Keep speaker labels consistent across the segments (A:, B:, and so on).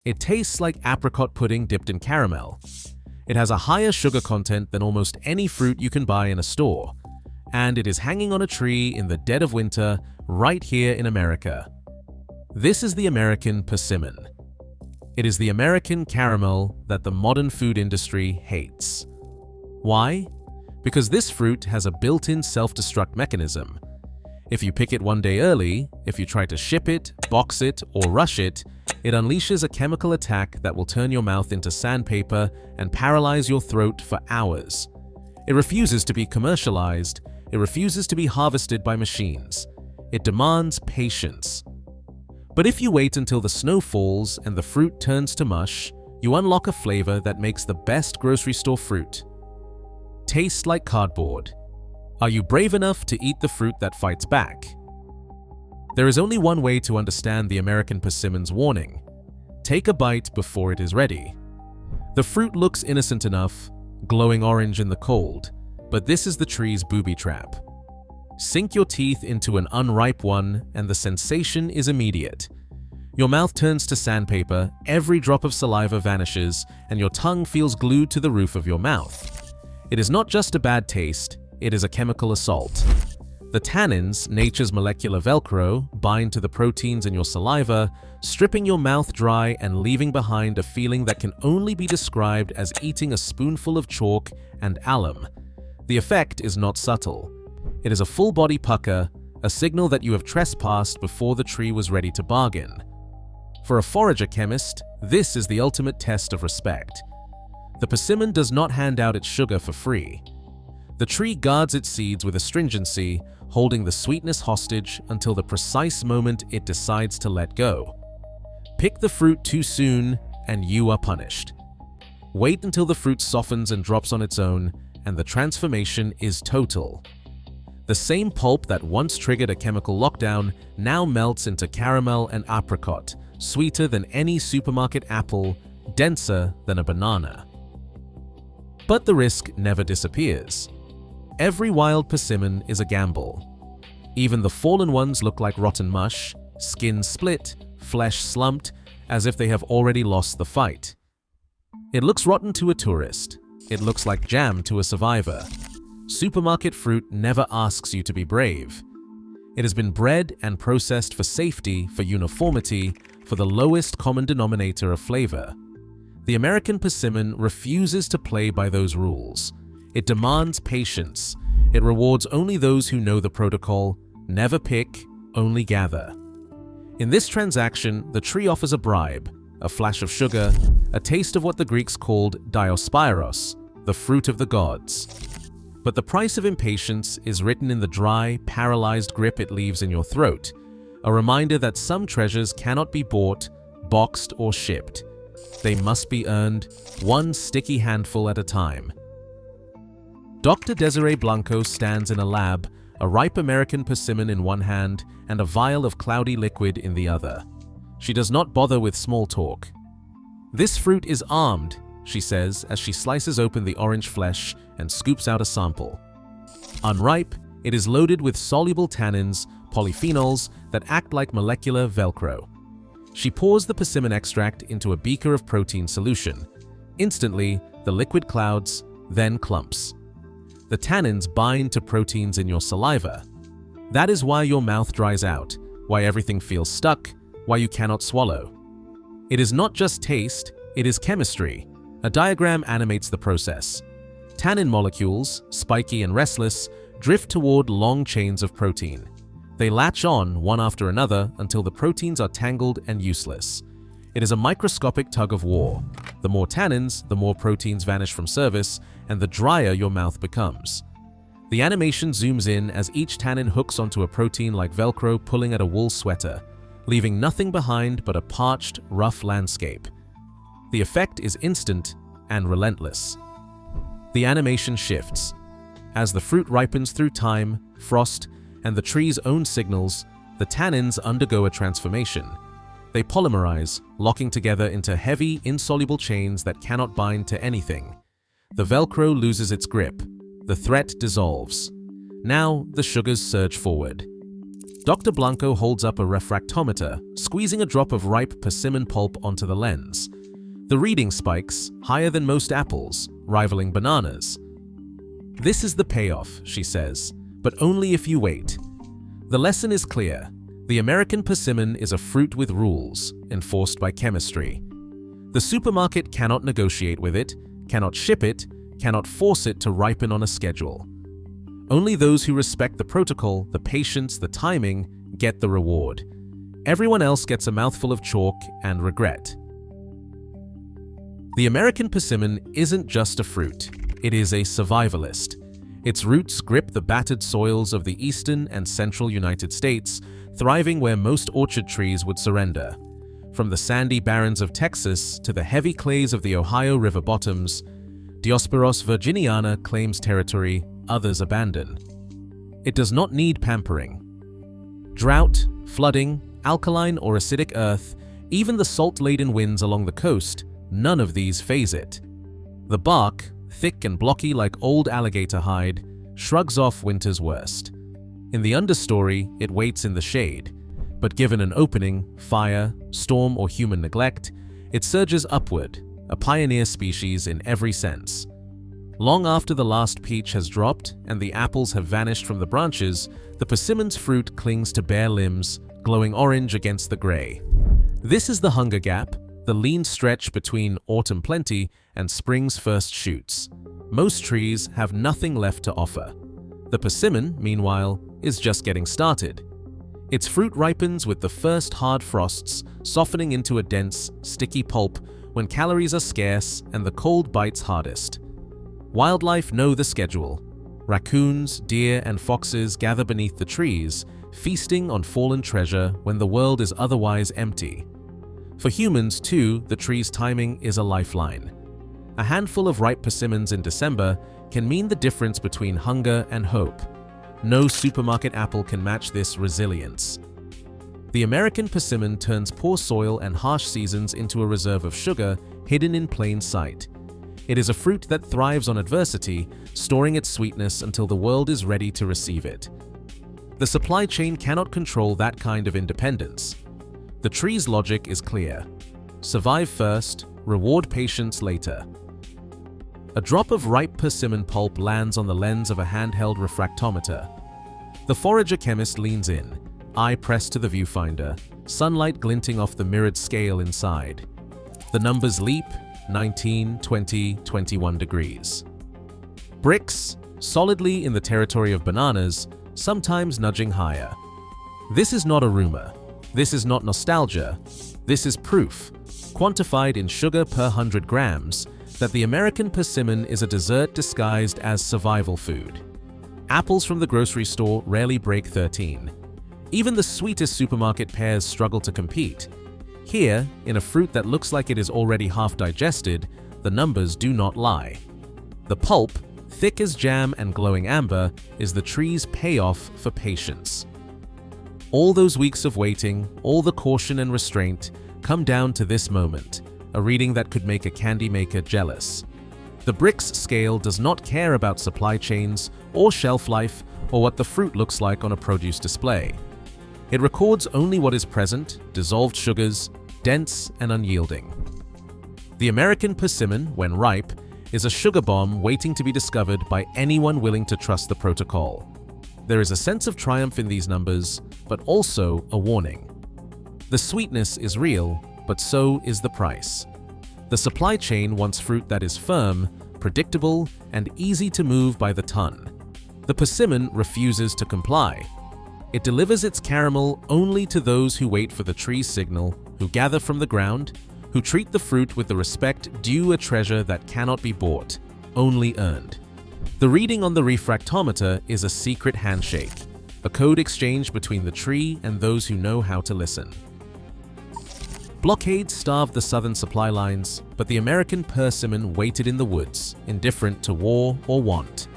A: It tastes like apricot pudding dipped in caramel. It has a higher sugar content than almost any fruit you can buy in a store. And it is hanging on a tree in the dead of winter right here in America. This is the American persimmon. It is the American caramel that the modern food industry hates. Why? Because this fruit has a built-in self-destruct mechanism. If you pick it one day early, if you try to ship it, box it, or rush it, it unleashes a chemical attack that will turn your mouth into sandpaper and paralyze your throat for hours. It refuses to be commercialized. It refuses to be harvested by machines. It demands patience. But if you wait until the snow falls and the fruit turns to mush, you unlock a flavor that makes the best grocery store fruit. Taste like cardboard. Are you brave enough to eat the fruit that fights back? There is only one way to understand the American persimmon's warning. Take a bite before it is ready. The fruit looks innocent enough, glowing orange in the cold, but this is the tree's booby trap. Sink your teeth into an unripe one and the sensation is immediate. Your mouth turns to sandpaper, every drop of saliva vanishes, and your tongue feels glued to the roof of your mouth. It is not just a bad taste, it is a chemical assault. The tannins, nature's molecular Velcro, bind to the proteins in your saliva, stripping your mouth dry and leaving behind a feeling that can only be described as eating a spoonful of chalk and alum. The effect is not subtle. It is a full-body pucker, a signal that you have trespassed before the tree was ready to bargain. For a forager chemist, this is the ultimate test of respect. The persimmon does not hand out its sugar for free. The tree guards its seeds with astringency, holding the sweetness hostage until the precise moment it decides to let go. Pick the fruit too soon, and you are punished. Wait until the fruit softens and drops on its own, and the transformation is total. The same pulp that once triggered a chemical lockdown now melts into caramel and apricot, sweeter than any supermarket apple, denser than a banana. But the risk never disappears. Every wild persimmon is a gamble. Even the fallen ones look like rotten mush, skin split, flesh slumped, as if they have already lost the fight. It looks rotten to a tourist. It looks like jam to a survivor. Supermarket fruit never asks you to be brave. It has been bred and processed for safety, for uniformity, for the lowest common denominator of flavor. The American persimmon refuses to play by those rules. It demands patience. It rewards only those who know the protocol. Never pick, only gather. In this transaction, the tree offers a bribe, a flash of sugar, a taste of what the Greeks called Diospyros, the fruit of the gods. But the price of impatience is written in the dry, paralyzed grip it leaves in your throat, a reminder that some treasures cannot be bought, boxed, or shipped. They must be earned, one sticky handful at a time. Dr. Desiree Blanco stands in a lab, a ripe American persimmon in one hand and a vial of cloudy liquid in the other. She does not bother with small talk. "This fruit is armed," she says as she slices open the orange flesh and scoops out a sample. Unripe, it is loaded with soluble tannins, polyphenols that act like molecular Velcro. She pours the persimmon extract into a beaker of protein solution. Instantly, the liquid clouds, then clumps. The tannins bind to proteins in your saliva. That is why your mouth dries out, why everything feels stuck, why you cannot swallow. It is not just taste, it is chemistry. A diagram animates the process. Tannin molecules, spiky and restless, drift toward long chains of protein. They latch on one after another until the proteins are tangled and useless. It is a microscopic tug of war. The more tannins, the more proteins vanish from service, and the drier your mouth becomes. The animation zooms in as each tannin hooks onto a protein like Velcro pulling at a wool sweater, leaving nothing behind but a parched, rough landscape. The effect is instant and relentless. The animation shifts. As the fruit ripens through time, frost, and the tree's own signals, the tannins undergo a transformation. They polymerize, locking together into heavy, insoluble chains that cannot bind to anything. The Velcro loses its grip. The threat dissolves. Now, the sugars surge forward. Dr. Blanco holds up a refractometer, squeezing a drop of ripe persimmon pulp onto the lens. The reading spikes, higher than most apples, rivaling bananas. "This is the payoff," she says, "but only if you wait." The lesson is clear. The American persimmon is a fruit with rules, enforced by chemistry. The supermarket cannot negotiate with it, cannot ship it, cannot force it to ripen on a schedule. Only those who respect the protocol, the patience, the timing, get the reward. Everyone else gets a mouthful of chalk and regret. The American persimmon isn't just a fruit, it is a survivalist. Its roots grip the battered soils of the eastern and central United States, thriving where most orchard trees would surrender. From the sandy barrens of Texas to the heavy clays of the Ohio River bottoms, Diospyros virginiana claims territory others abandon. It does not need pampering. Drought, flooding, alkaline or acidic earth, even the salt-laden winds along the coast, none of these faze it. The bark, thick and blocky like old alligator hide, shrugs off winter's worst. In the understory, it waits in the shade, but given an opening, fire, storm or human neglect, it surges upward, a pioneer species in every sense. Long after the last peach has dropped and the apples have vanished from the branches, the persimmon's fruit clings to bare limbs, glowing orange against the gray. This is the hunger gap, the lean stretch between autumn plenty and spring's first shoots. Most trees have nothing left to offer. The persimmon, meanwhile, is just getting started. Its fruit ripens with the first hard frosts, softening into a dense, sticky pulp when calories are scarce and the cold bites hardest. Wildlife know the schedule. Raccoons, deer, and foxes gather beneath the trees, feasting on fallen treasure when the world is otherwise empty. For humans, too, the tree's timing is a lifeline. A handful of ripe persimmons in December can mean the difference between hunger and hope. No supermarket apple can match this resilience. The American persimmon turns poor soil and harsh seasons into a reserve of sugar hidden in plain sight. It is a fruit that thrives on adversity, storing its sweetness until the world is ready to receive it. The supply chain cannot control that kind of independence. The tree's logic is clear. Survive first, reward patience later. A drop of ripe persimmon pulp lands on the lens of a handheld refractometer. The forager chemist leans in, eye pressed to the viewfinder, sunlight glinting off the mirrored scale inside. The numbers leap, 19, 20, 21 degrees. Bricks, solidly in the territory of bananas, sometimes nudging higher. This is not a rumor. This is not nostalgia. This is proof, quantified in sugar per 100 grams, that the American persimmon is a dessert disguised as survival food. Apples from the grocery store rarely break 13. Even the sweetest supermarket pears struggle to compete. Here, in a fruit that looks like it is already half digested, the numbers do not lie. The pulp, thick as jam and glowing amber, is the tree's payoff for patience. All those weeks of waiting, all the caution and restraint, come down to this moment, a reading that could make a candy maker jealous. The bricks scale does not care about supply chains or shelf life or what the fruit looks like on a produce display. It records only what is present, dissolved sugars, dense and unyielding. The American persimmon, when ripe, is a sugar bomb waiting to be discovered by anyone willing to trust the protocol. There is a sense of triumph in these numbers, but also a warning. The sweetness is real, but so is the price. The supply chain wants fruit that is firm, predictable, and easy to move by the ton. The persimmon refuses to comply. It delivers its caramel only to those who wait for the tree's signal, who gather from the ground, who treat the fruit with the respect due a treasure that cannot be bought, only earned. The reading on the refractometer is a secret handshake, a code exchange between the tree and those who know how to listen. Blockades starved the southern supply lines, but the American persimmon waited in the woods, indifferent to war or want.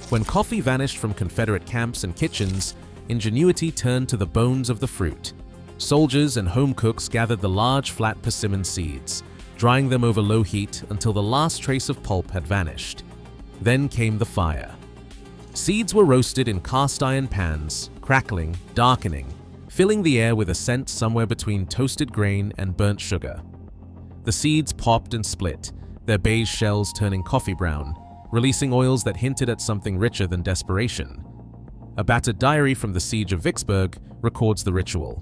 A: When coffee vanished from Confederate camps and kitchens, ingenuity turned to the bones of the fruit. Soldiers and home cooks gathered the large, flat persimmon seeds, drying them over low heat until the last trace of pulp had vanished. Then came the fire. Seeds were roasted in cast iron pans, crackling, darkening, filling the air with a scent somewhere between toasted grain and burnt sugar. The seeds popped and split, their beige shells turning coffee brown, releasing oils that hinted at something richer than desperation. A battered diary from the siege of Vicksburg records the ritual.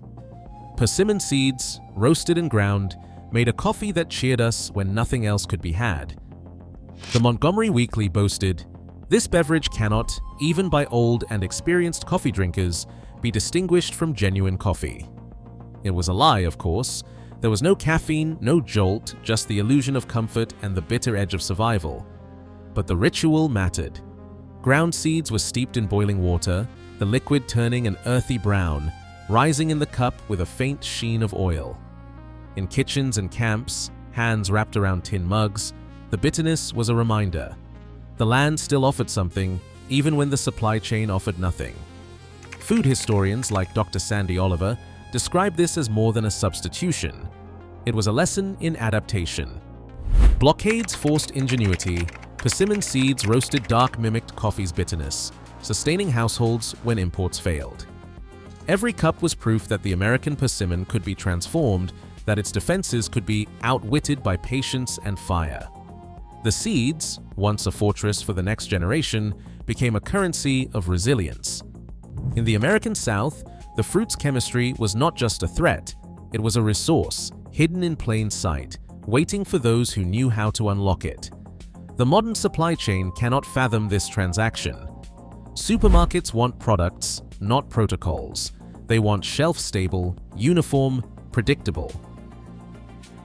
A: Persimmon seeds, roasted and ground, made a coffee that cheered us when nothing else could be had. The Montgomery Weekly boasted, "This beverage cannot, even by old and experienced coffee drinkers, be distinguished from genuine coffee." It was a lie, of course. There was no caffeine, no jolt, just the illusion of comfort and the bitter edge of survival. But the ritual mattered. Ground seeds were steeped in boiling water, the liquid turning an earthy brown, rising in the cup with a faint sheen of oil. In kitchens and camps, hands wrapped around tin mugs, the bitterness was a reminder. The land still offered something, even when the supply chain offered nothing. Food historians like Dr. Sandy Oliver describe this as more than a substitution. It was a lesson in adaptation. Blockades forced ingenuity. Persimmon seeds roasted dark mimicked coffee's bitterness, sustaining households when imports failed. Every cup was proof that the American persimmon could be transformed, that its defenses could be outwitted by patience and fire. The seeds, once a fortress for the next generation, became a currency of resilience. In the American South, the fruit's chemistry was not just a threat, it was a resource, hidden in plain sight, waiting for those who knew how to unlock it. The modern supply chain cannot fathom this transaction. Supermarkets want products, not protocols. They want shelf-stable, uniform, predictable.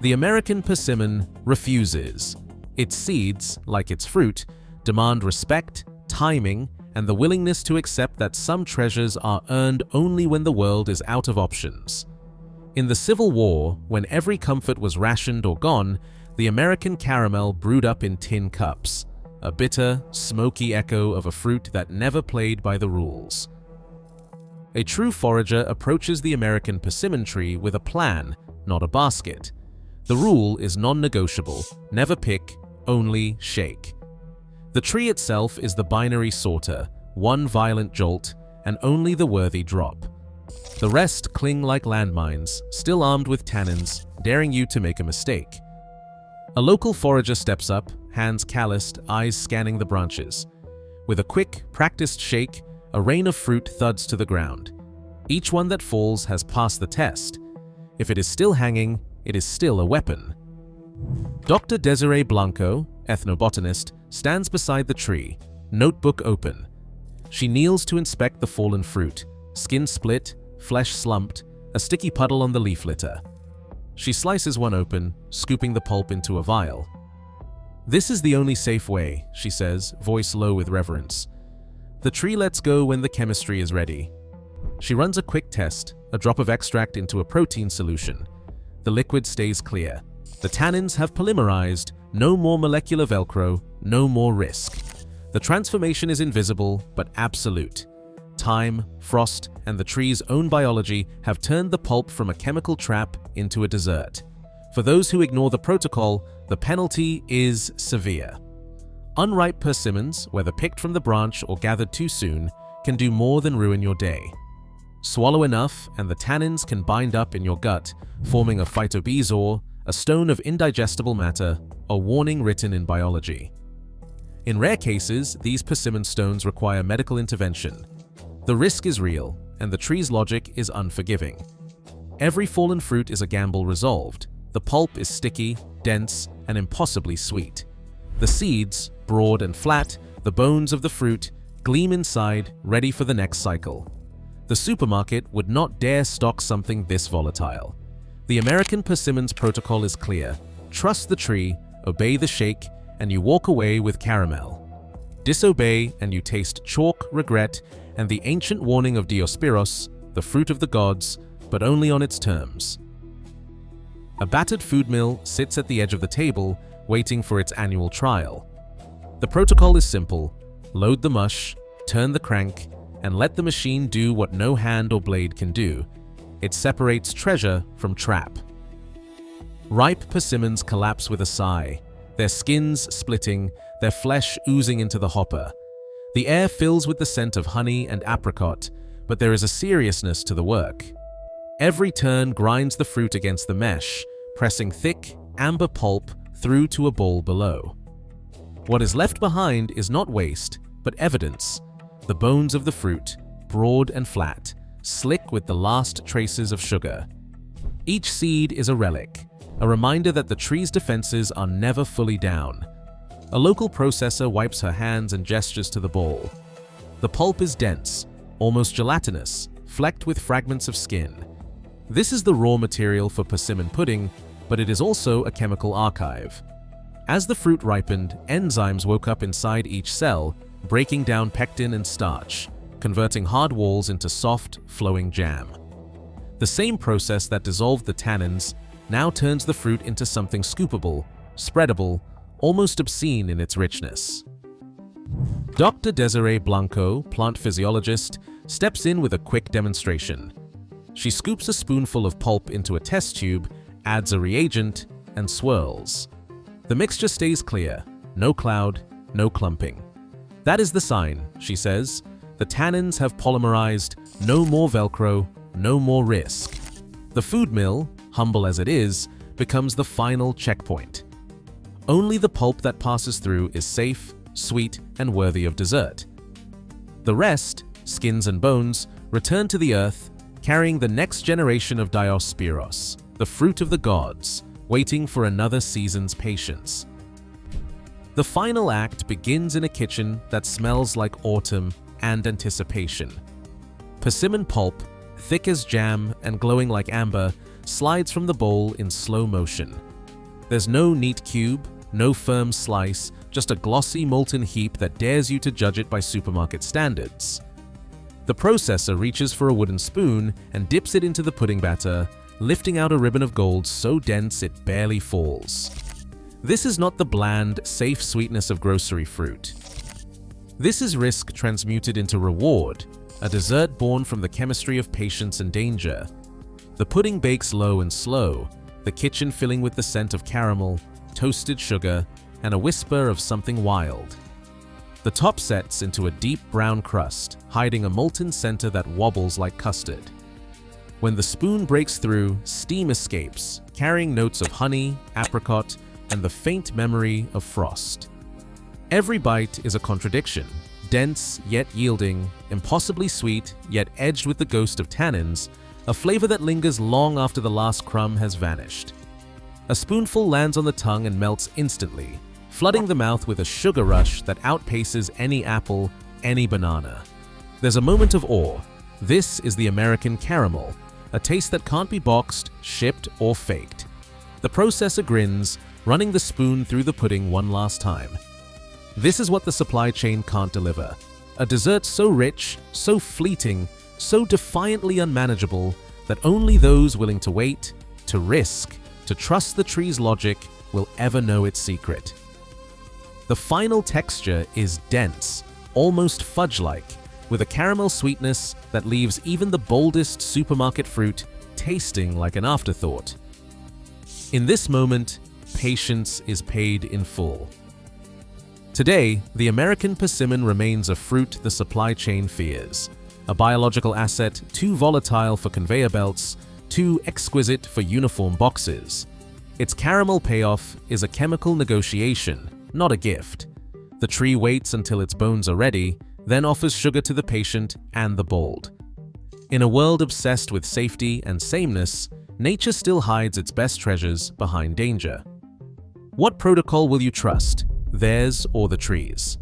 A: The American persimmon refuses. Its seeds, like its fruit, demand respect, timing, and the willingness to accept that some treasures are earned only when the world is out of options. In the Civil War, when every comfort was rationed or gone, the American caramel brewed up in tin cups, a bitter, smoky echo of a fruit that never played by the rules. A true forager approaches the American persimmon tree with a plan, not a basket. The rule is non-negotiable: never pick, only shake. The tree itself is the binary sorter, one violent jolt, and only the worthy drop. The rest cling like landmines, still armed with tannins, daring you to make a mistake. A local forager steps up, hands calloused, eyes scanning the branches. With a quick, practiced shake, a rain of fruit thuds to the ground. Each one that falls has passed the test. If it is still hanging, it is still a weapon. Dr. Desiree Blanco, ethnobotanist, stands beside the tree, notebook open. She kneels to inspect the fallen fruit, skin split, flesh slumped, a sticky puddle on the leaf litter. She slices one open, scooping the pulp into a vial. "This is the only safe way," she says, voice low with reverence. "The tree lets go when the chemistry is ready." She runs a quick test, a drop of extract into a protein solution. The liquid stays clear. The tannins have polymerized, no more molecular Velcro, no more risk. The transformation is invisible, but absolute. Time, frost, and the tree's own biology have turned the pulp from a chemical trap into a dessert. For those who ignore the protocol, the penalty is severe. Unripe persimmons, whether picked from the branch or gathered too soon, can do more than ruin your day. Swallow enough, and the tannins can bind up in your gut, forming a phytobezoar, a stone of indigestible matter, a warning written in biology. In rare cases, these persimmon stones require medical intervention. The risk is real, and the tree's logic is unforgiving. Every fallen fruit is a gamble resolved. The pulp is sticky, dense, and impossibly sweet. The seeds, broad and flat, the bones of the fruit, gleam inside, ready for the next cycle. The supermarket would not dare stock something this volatile. The American persimmon's protocol is clear. Trust the tree, obey the shake, and you walk away with caramel. Disobey, and you taste chalk, regret, and the ancient warning of Diospyros, the fruit of the gods, but only on its terms. A battered food mill sits at the edge of the table, waiting for its annual trial. The protocol is simple: load the mush, turn the crank, and let the machine do what no hand or blade can do. It separates treasure from trap. Ripe persimmons collapse with a sigh, their skins splitting, their flesh oozing into the hopper. The air fills with the scent of honey and apricot, but there is a seriousness to the work. Every turn grinds the fruit against the mesh, pressing thick, amber pulp through to a bowl below. What is left behind is not waste, but evidence. The bones of the fruit, broad and flat, slick with the last traces of sugar. Each seed is a relic, a reminder that the tree's defenses are never fully down. A local processor wipes her hands and gestures to the bowl. The pulp is dense, almost gelatinous, flecked with fragments of skin. This is the raw material for persimmon pudding, but it is also a chemical archive. As the fruit ripened, enzymes woke up inside each cell, breaking down pectin and starch, converting hard walls into soft, flowing jam. The same process that dissolved the tannins now turns the fruit into something scoopable, spreadable, almost obscene in its richness. Dr. Desiree Blanco, plant physiologist, steps in with a quick demonstration. She scoops a spoonful of pulp into a test tube, adds a reagent, and swirls. The mixture stays clear, no cloud, no clumping. That is the sign, she says. The tannins have polymerized, no more Velcro, no more risk. The food mill, humble as it is, becomes the final checkpoint. Only the pulp that passes through is safe, sweet, and worthy of dessert. The rest, skins and bones, return to the earth, carrying the next generation of Diospyros, the fruit of the gods, waiting for another season's patience. The final act begins in a kitchen that smells like autumn and anticipation. Persimmon pulp, thick as jam and glowing like amber, slides from the bowl in slow motion. There's no neat cube, no firm slice, just a glossy molten heap that dares you to judge it by supermarket standards. The processor reaches for a wooden spoon and dips it into the pudding batter, lifting out a ribbon of gold so dense it barely falls. This is not the bland, safe sweetness of grocery fruit. This is risk transmuted into reward, a dessert born from the chemistry of patience and danger. The pudding bakes low and slow, the kitchen filling with the scent of caramel, toasted sugar, and a whisper of something wild. The top sets into a deep brown crust, hiding a molten center that wobbles like custard. When the spoon breaks through, steam escapes, carrying notes of honey, apricot, and the faint memory of frost. Every bite is a contradiction, dense yet yielding, impossibly sweet yet edged with the ghost of tannins, a flavor that lingers long after the last crumb has vanished. A spoonful lands on the tongue and melts instantly, flooding the mouth with a sugar rush that outpaces any apple, any banana. There's a moment of awe. This is the American caramel, a taste that can't be boxed, shipped, or faked. The processor grins, running the spoon through the pudding one last time. This is what the supply chain can't deliver. A dessert so rich, so fleeting, so defiantly unmanageable that only those willing to wait, to risk, to trust the tree's logic will ever know its secret. The final texture is dense, almost fudge-like, with a caramel sweetness that leaves even the boldest supermarket fruit tasting like an afterthought. In this moment, patience is paid in full. Today, the American persimmon remains a fruit the supply chain fears, a biological asset too volatile for conveyor belts, too exquisite for uniform boxes. Its caramel payoff is a chemical negotiation, not a gift. The tree waits until its bones are ready, then offers sugar to the patient and the bold. In a world obsessed with safety and sameness, nature still hides its best treasures behind danger. What protocol will you trust, theirs or the tree's?